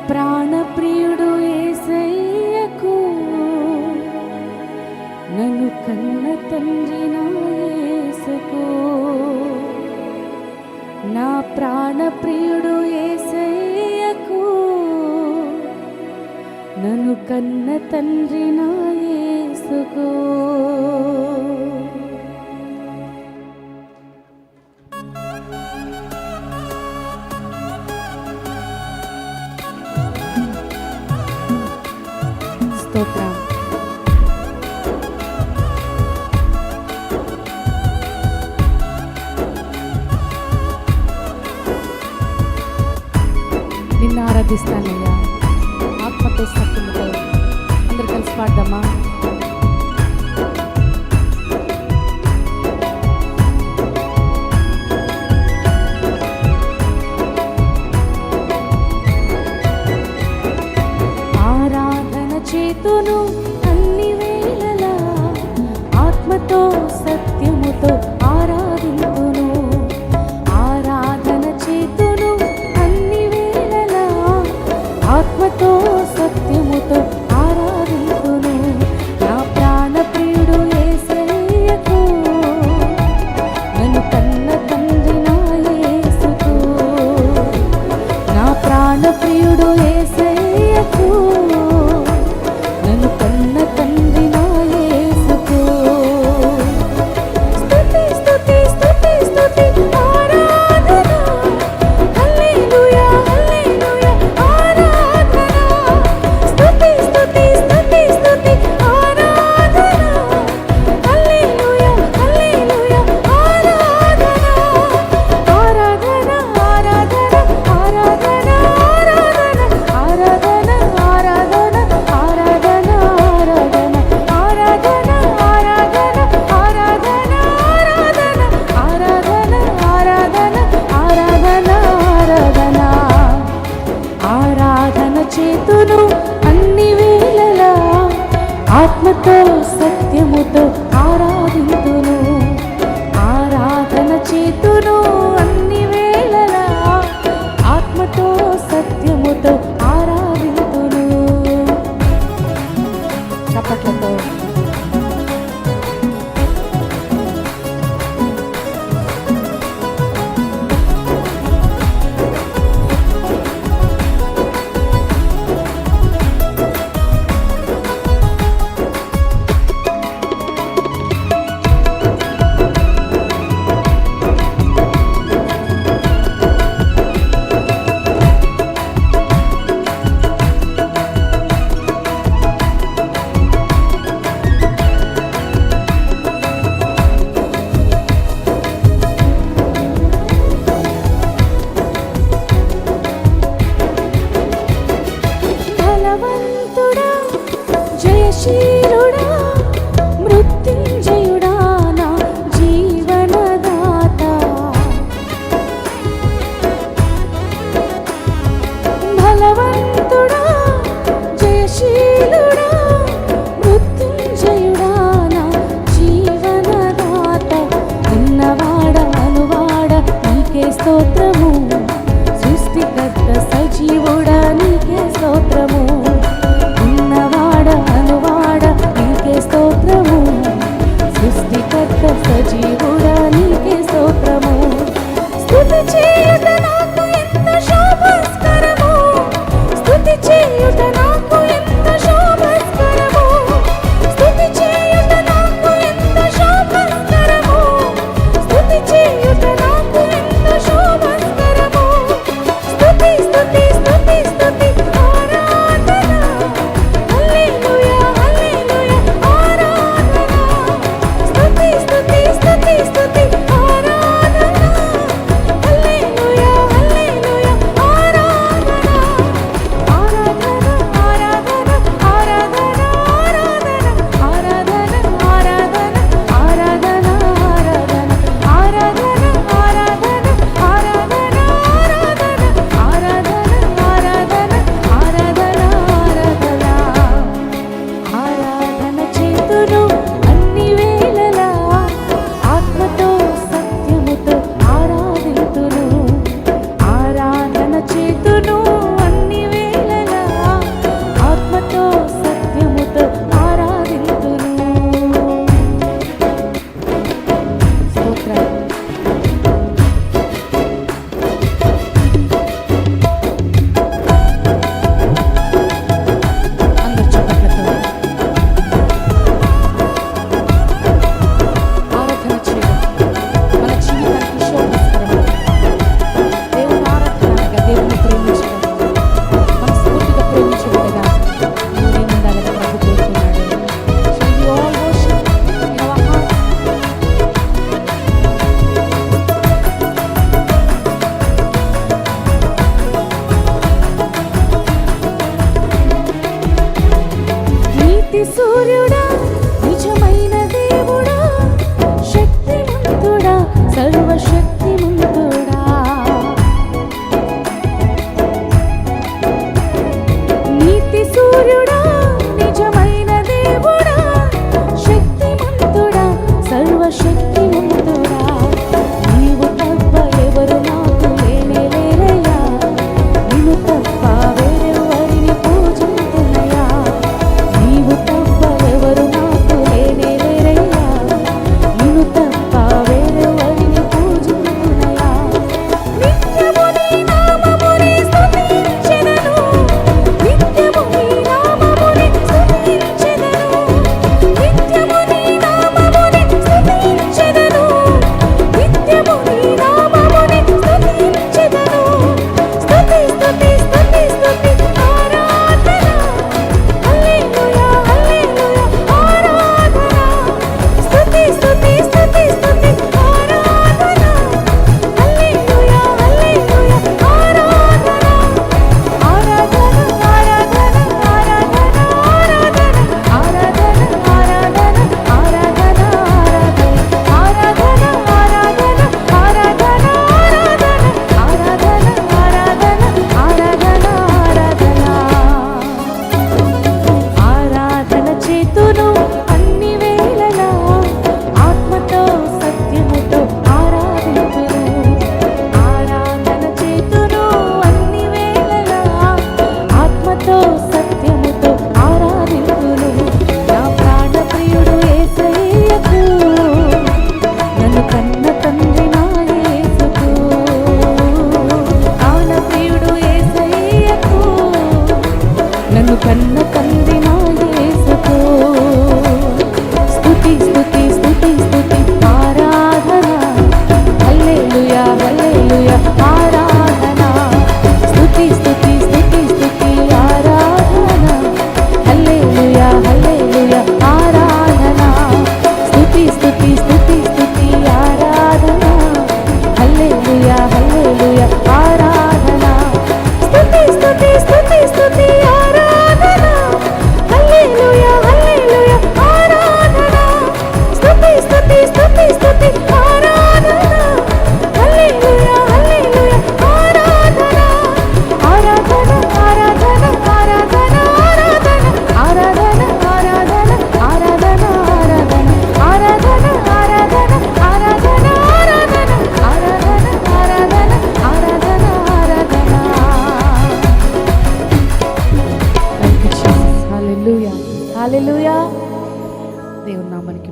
ప్రాణప్రియుడు యేసయ్యకు నన్ను కన్న తండ్రి నా యేసుకు, నా ప్రాణప్రియుడు యేసయ్యకు నన్ను కన్న తండ్రి నా యేసుకు. స్తోత్రం. నిన్ను ఆరాధిస్తానయ్యా ఆత్మతో సత్యముతో. అందరు కలిసి పాడదామా? ఆరాధన చేతును అన్ని వేళలా ఆత్మతో సత్యముతో ఆరాధింతును. ఆరాధన చేతును అన్ని వేళలా ఆత్మతో సత్యముతో ఆరాధింతును. నా ప్రాణప్రియుడు యేసయ్యకు నన్ను కన్న తండ్రి నా యేసుకు, నా ప్రాణప్రియుడు యేసయ్యకు నన్ను కన్న తండ్రి నా యేసుకు. స్తుతి స్తుతి స్తుతి స్తుతి ఆరాధన, హల్లెలూయా హల్లెలూయా ఆరాధన. స్తుతి స్తుతి స్తుతి స్తుతి ఆరాధన, హల్లెలూయా హల్లెలూయా ఆరాధన. ఆరాధన ఆరాధన ఆరాధన ఆరాధన ఆరాధన ఆరాధన ఆరాధన ఆరాధన ఆరాధన ఆరాధన ఆరాధన ఆరాధన ఆరాధన ఆరాధన చేతును అన్ని వేళలా ఆత్మతో సత్యముతో ఆరాధింతును. ఆరాధన చేతును అన్ని వేళలా ఆత్మతో సత్యముతో ఆరాధింతును. చప్పట్లతో బలవంతుడా జయశీలుడా మృత్యుంజయుడా నా జీవనదాత. బలవంతుడా జయశీలుడా మృత్యుంజయుడా నా జీవనదాత. ఉన్నవాడ అనువాడ నీకే స్తోత్రము, సృష్టికర్త సజీవుడా నీకే స్తోత్రము. ఉన్నవాడ అనువాడ కన్న తండ్రి నా యేసుకు స్తుతి స్తుతి స్తుతి స్తుతి ఆరాధన హల్లెలూయా హల్లెలూయా ఆరాధన స్తుతి స్తుతి స్తుతి స్తుతి ఆరాధన హల్లెలూయా హల్లెలూయా ఆరాధన స్తుతి స్తుతి స్తుతి స్తుతి ఆరాధన హల్లెలూయా హల్లెలూయా ఆరాధన స్తుతి స్తుతి స్తుతి స్తుతి ఆరాధన హల్లెలూయా హల్లెలూయా ఆరాధన స్తుతి స్తుతి స్తుతి స్తుతి ఆరాధన హల్లెలూయా హల్లెలూయా ఆరాధన ఆరాధన ఆరాధన ఆరాధన ఆరాధన ఆరాధన ఆరాధన ఆరాధన ఆరాధన ఆరాధన ఆరాధన ఆరాధన ఆరాధన ఆరాధన హల్లెలూయా హల్లెలూయా దేవుని నామానికి